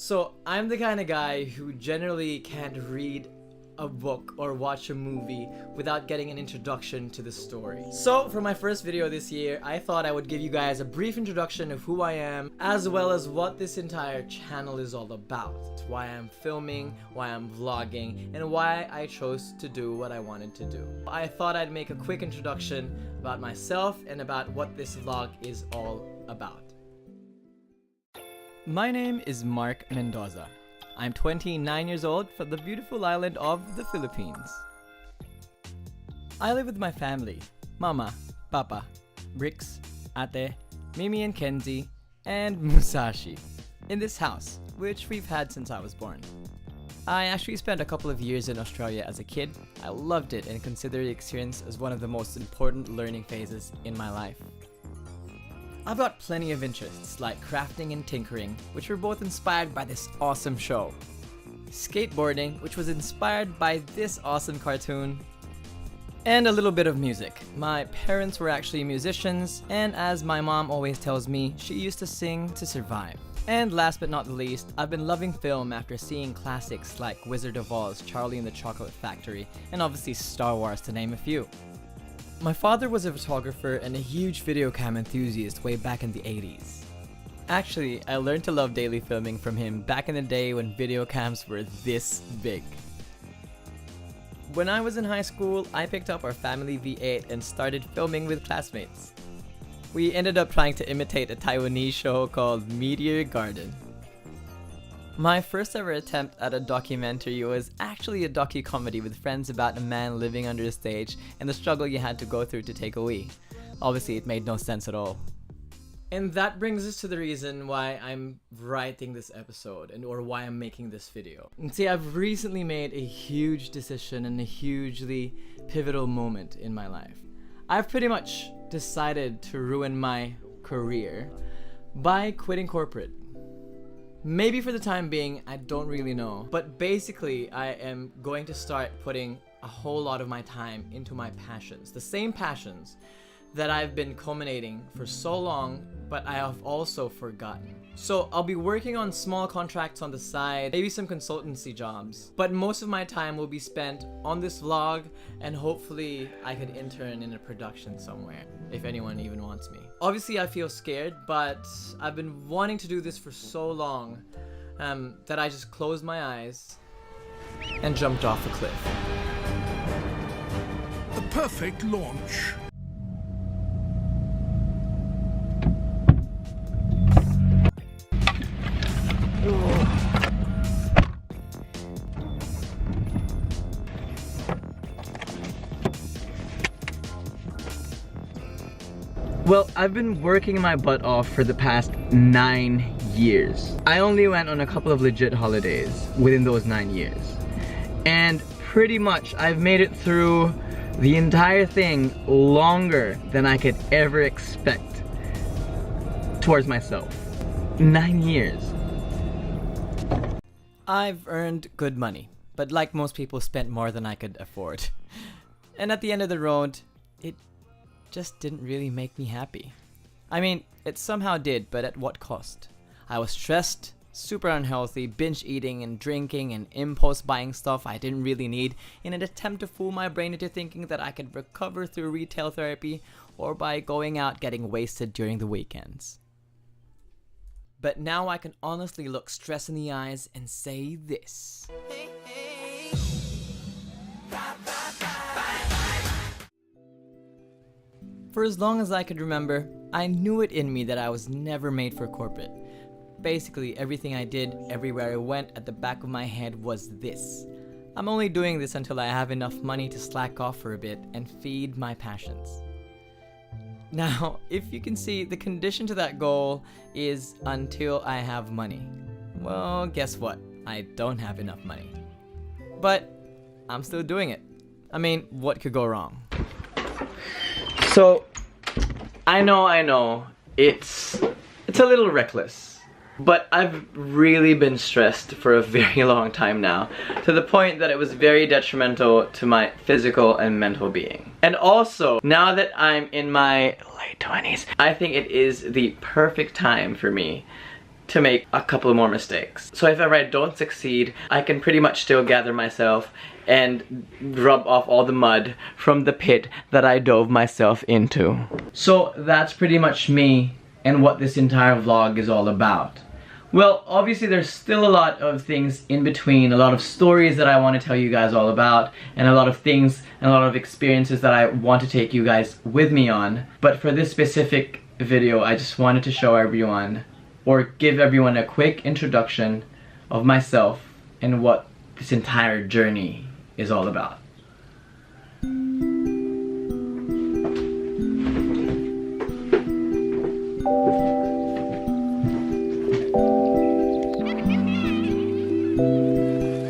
So I'm the kind of guy who generally can't read a book or watch a movie without getting an introduction to the story. So for my first video this year, I thought I would give you guys a brief introduction of who I am, as well as what this entire channel is all about, why I'm filming, why I'm vlogging, and why I chose to do what I wanted to do. I thought I'd make a quick introduction about myself and about what this vlog is all about. My name is Mark Mendoza. I'm 29 years old from the beautiful island of the Philippines. I live with my family, Mama, Papa, Bricks, Ate, Mimi and Kenzie, and Musashi, in this house, which we've had since I was born. I actually spent a couple of years in Australia as a kid. I loved it and consider the experience as one of the most important learning phases in my life. I've got plenty of interests like crafting and tinkering, which were both inspired by this awesome show. Skateboarding, which was inspired by this awesome cartoon. And a little bit of music. My parents were actually musicians, and as my mom always tells me, she used to sing to survive. And last but not the least, I've been loving film after seeing classics like Wizard of Oz, Charlie and the Chocolate Factory, and obviously Star Wars to name a few. My father was a photographer and a huge video cam enthusiast way back in the 80s. Actually, I learned to love daily filming from him back in the day when video cams were this big. When I was in high school, I picked up our family V8 and started filming with classmates. We ended up trying to imitate a Taiwanese show called Meteor Garden. My first ever attempt at a documentary was actually a docu-comedy with friends about a man living under a stage and the struggle you had to go through to take a wee. Obviously, it made no sense at all. And that brings us to the reason why I'm writing this episode or why I'm making this video. And see, I've recently made a huge decision and a hugely pivotal moment in my life. I've pretty much decided to ruin my career by quitting corporate. Maybe for the time being, I don't really know. But basically, I am going to start putting a whole lot of my time into my passions. The same passions that I've been culminating for so long, but I have also forgotten. So I'll be working on small contracts on the side, maybe some consultancy jobs. But most of my time will be spent on this vlog, and hopefully I could intern in a production somewhere, if anyone even wants me. Obviously I feel scared, but I've been wanting to do this for so long that I just closed my eyes and jumped off a cliff. The perfect launch. Well, I've been working my butt off for the past 9 years. I only went on a couple of legit holidays within those 9 years. And pretty much I've made it through the entire thing longer than I could ever expect towards myself. 9 years. I've earned good money, but like most people, spent more than I could afford. And at the end of the road, it just didn't really make me happy. I mean, it somehow did, but at what cost? I was stressed, super unhealthy, binge eating and drinking and impulse buying stuff I didn't really need in an attempt to fool my brain into thinking that I could recover through retail therapy or by going out getting wasted during the weekends. But now I can honestly look stress in the eyes and say this. For as long as I could remember, I knew it in me that I was never made for corporate. Basically, everything I did, everywhere I went, at the back of my head was this. I'm only doing this until I have enough money to slack off for a bit and feed my passions. Now, if you can see, the condition to that goal is until I have money. Well, guess what? I don't have enough money. But I'm still doing it. I mean, what could go wrong? So, I know, it's a little reckless, but I've really been stressed for a very long time now, to the point that it was very detrimental to my physical and mental being. And also, now that I'm in my late 20s, I think it is the perfect time for me to make a couple more mistakes. So if ever I don't succeed, I can pretty much still gather myself and rub off all the mud from the pit that I dove myself into. So that's pretty much me and what this entire vlog is all about. Well, obviously there's still a lot of things in between, a lot of stories that I want to tell you guys all about, and a lot of things and a lot of experiences that I want to take you guys with me on. But for this specific video, I just wanted to show everyone, or give everyone a quick introduction of myself and what this entire journey is all about.